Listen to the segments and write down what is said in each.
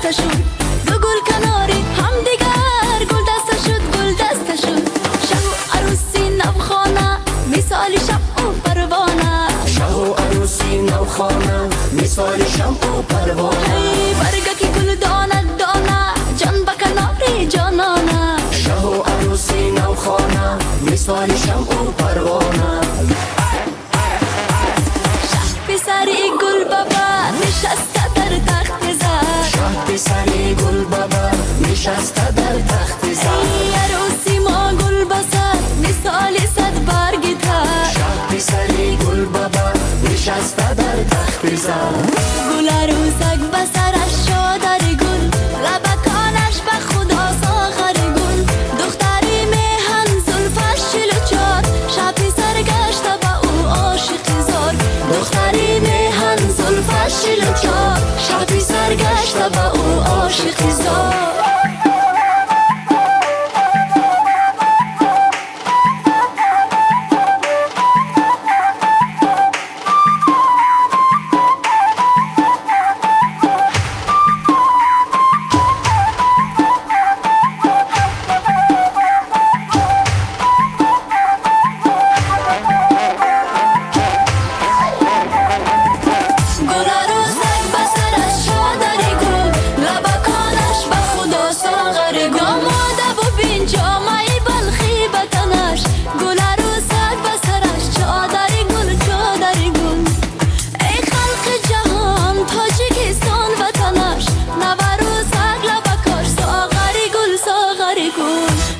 دستشون دو گل کناری هم دیگر گل دستشون گل دستشون شب و عروسی نوخانه مثال شب و پروانه شب و عروسی نوخانه مثال شب و پروانه ای برگه که گل دانه دانه جان با کناری جانانه شب و عروسی نوخانه مثال شب و پروانه پسری گل بابا نشسته در تخت زر شه پسری گل بابا نشسته در تخت زر ای عروسی ما گل بسر مثال صد برگ تر شه پسری گل بابا نشسته در تخت زر گل عروسک بسرش شادر گل لبکانش به خدا ساغر گل دختری مهن زلفش 44 شب سرگشته به او عاشق زار دختری مهن زلفش 44 شب سرگشته به او عاشق زار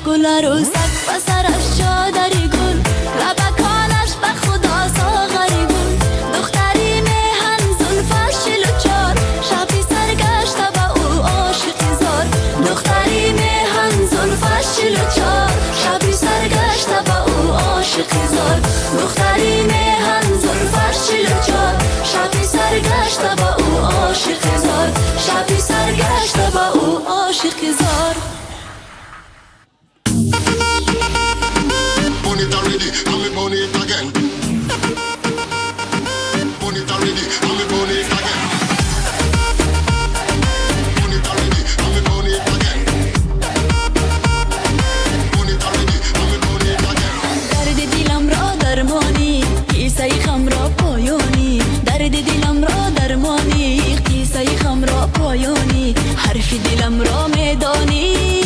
گل عروسک بسرش چادری گل لبکانش به خدا ساغری گل دختری مهن زلفش 44 شبی سرگشته به او عاشق زار دختری مهن زلفش 44 شبی سرگشته به او عاشق زار دختری مهن زلفش 44 شبی سرگشته به او عاشق زار شبی سرگشته به او عاشق زار it already, and me burn it again. Burn it already, and me burn it again. Burn it already, and me burn it again. Burn it already, and me burn it again. درد دلم را درمانی قصه غم را پایانی درد دلم را درمانی قصه غم را پایانی حرف دلم را میدانی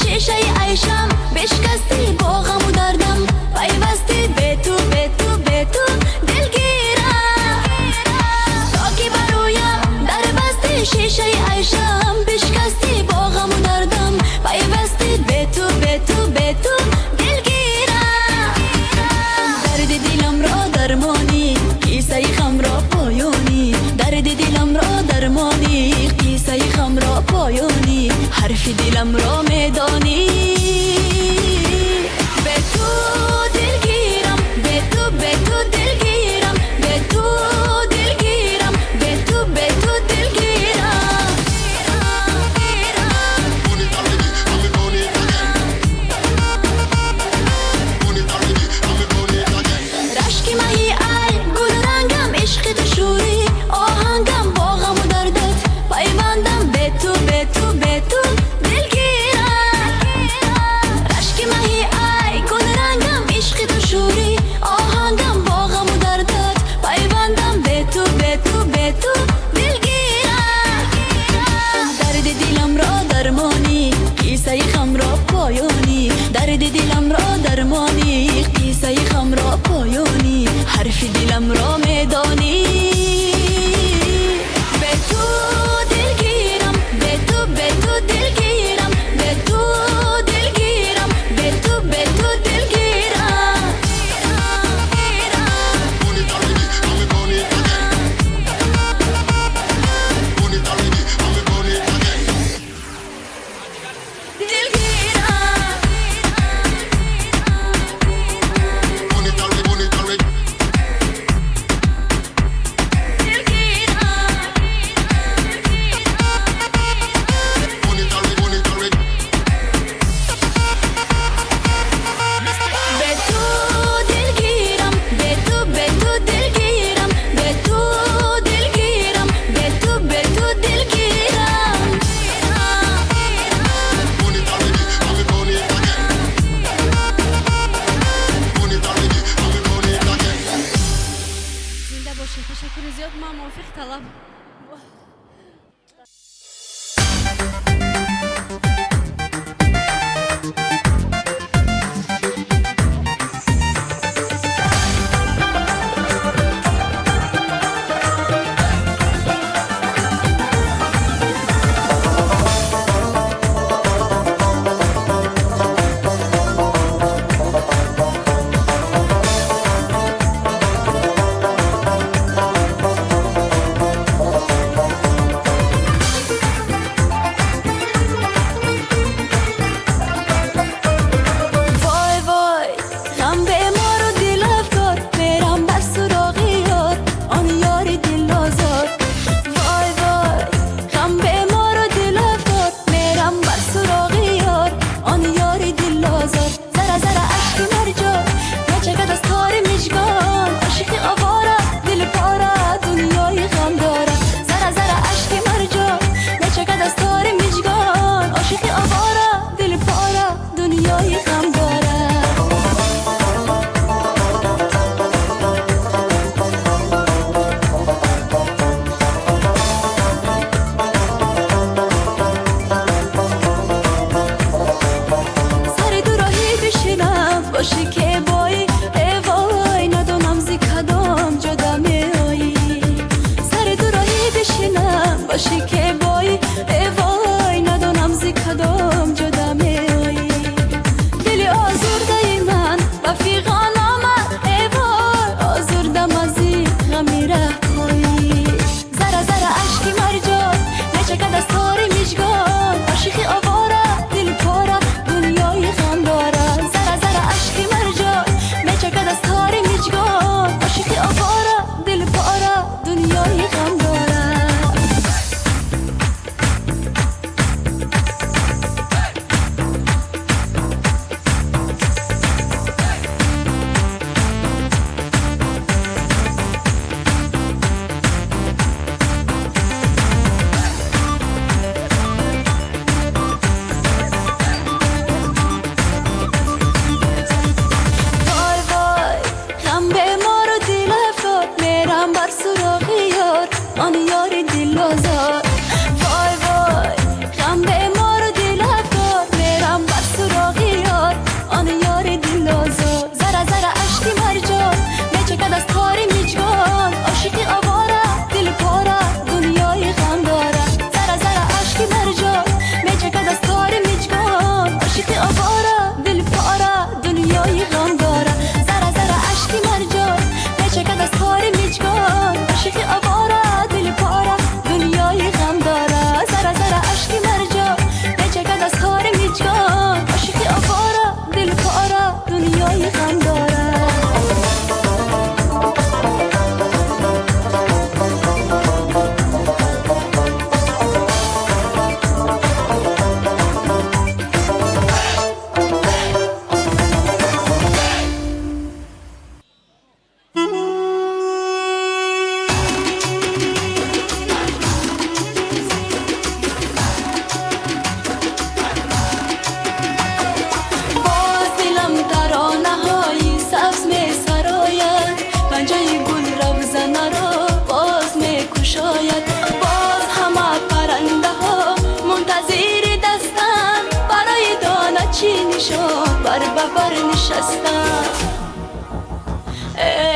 شیشه عیشم بشکستی با غم و دردم پیوستی به تو به تو به تو دلگیرم تا که برویم در بستی شیشه عیشم بشکستی با غم و دردم پیوستی به تو به تو به تو دلگیرم درد دلم را درمانی قصه غم را پایانی درد دلم را درمانی قصه غم را پایانی حرف دلم را میدانی به تو دلگیرم به تو به تو دلگیرم به تو دلگیرم به تو به تو دلگیرم Burn it already, and me burn it again. Burn it already, and me burn it again. رشک مهی ای گل رنگم عشق تو شوری آهنگم با غم و دردت پیوندم به تو به تو به تو درد دلم را درمانی قصه غم را پایانی حرف دلم را میدانی به تو دلگیرم به تو به تو دلگیرم به تو دلگیرم به تو به تو دلگیرم Burn it already, and me burn it again. Burn it already, and me burn it again. دلگیرم ما موافق طلب.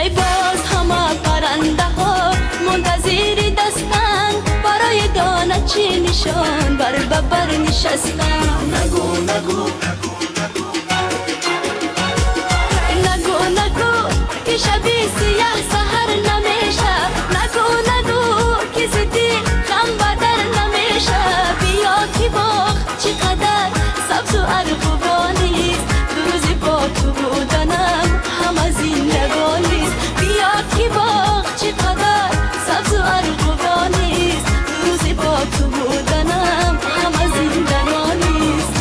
ای باز همه پرنده ها منتظر دستن برای دانه چی نشان بر ببر نشستن. نگو نگو نگو نگو که شبی سیاه سهر نمیشه. نگو نگو که زدی غم بدر نمیشه. بیا که باغ چقدر سبز و ارغوانیست روزی با تو بودنم همه زندگانیست. بیا که باغ چقدر سبز و ارغوانیست روزی با تو بودنم همه زندگانیست.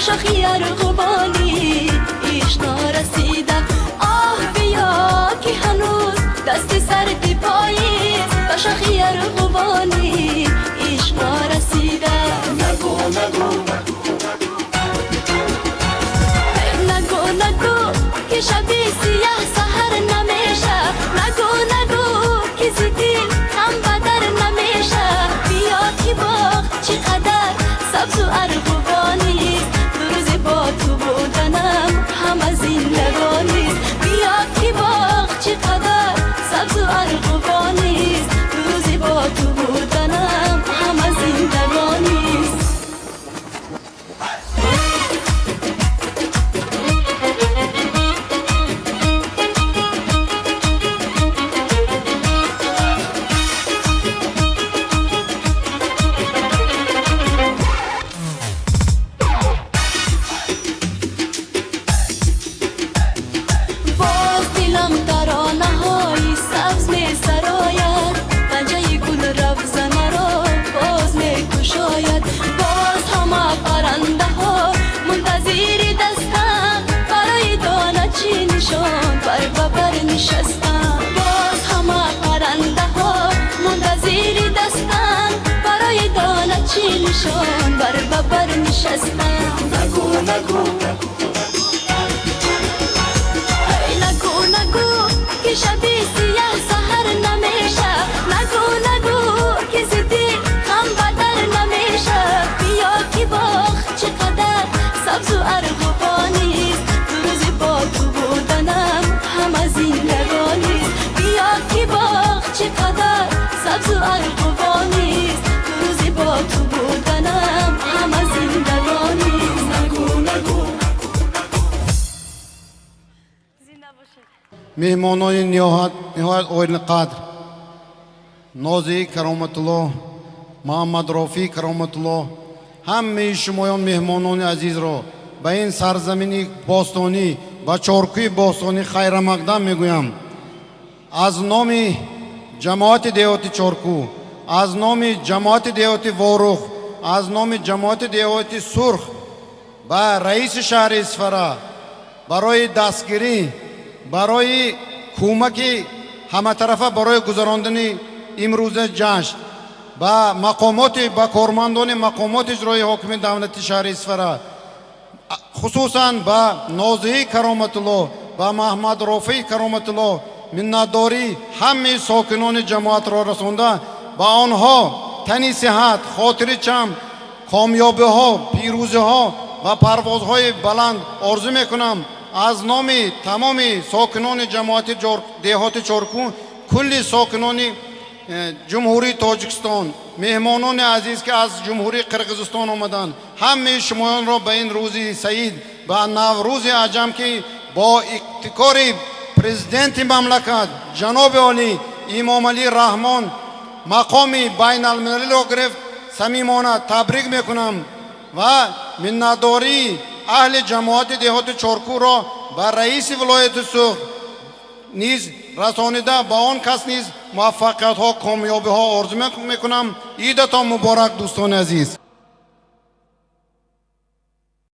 شاخی ارغوانی ایش نارسیده آه بیا که هنوز دستی سردی پاییز تا شاخی ارغوانی ایش نارسیده نگو نگو نگو که شبی سیاه سهر نمیشه نگو که زیدی هم بدر نمیشه بیا که باغ چقدر سبز و ارغوانیست دو روز با تو بودنم همه زندگانیست بیا که باغ چقدر سبز و ارغوانیست دو روز با تو بودنم همه زندگانیست نشستن باز همه پرنده ها منتظر دستن برای دانه چی نشان بر ببر نشستن نگو نگو که شبی سیاه سهر نمیشه نگو که زدی هم بدر نمیشه بیا که باغ چقدر سبز و ارغوانیست دو روز با تو بودنم همه زندگانیست بیا که باغ چقدر سبز و ارغوانیست دو روز با تو بودنم همه زندگانیست نگو مهمانان نهایت اویل قدر نازی کرامتالله محمد رافی کرامتالله همه شمایان مهمانان عزیز را به این سرزمین باستانی و چارکوی باستانی خیر مقدم میگویم از نام جماعت دیهات چارکو از نام جماعت دیهات وارخ از نام جماعت دیهات سرخ و رئیس شهر اسفره برای دستگیری برای کمک همه طرفه برای گذراندن امروز جشن با مقامات با کارمندان مقامات اجرایی حاکم دولت شهر اسفره خصوصا با نازی کرامتالله و محمد رافی کرامتالله منتداری همه ساکنان جماعت را رسانده با آنها تنی صحت خاطر چم کامیابی ها پیروزی ها و پروازهای بلند آرزو میکنم از نام تمام ساکنان جماعت دیهات چارکو کل ساکنان جمهوری تاجیکستان مهمانان عزیز که از جمهوری قرقیزستان آمدند همه شمایان را به این روز سعید و نوروز عجم که با ابتکار پرزیدنت مملکت جناب عالی امام علی رحمان مقام بین المللی را گرفت صمیمانه تبریک میکنم و منتداری اهل جماعت دیهات چارکو را با رئیس ولایت سوخت نیز رسانیده با آن کس نیز موفقیت ها کامیابی ها آرزو میکنم. عیدتان مبارک دوستان عزیز.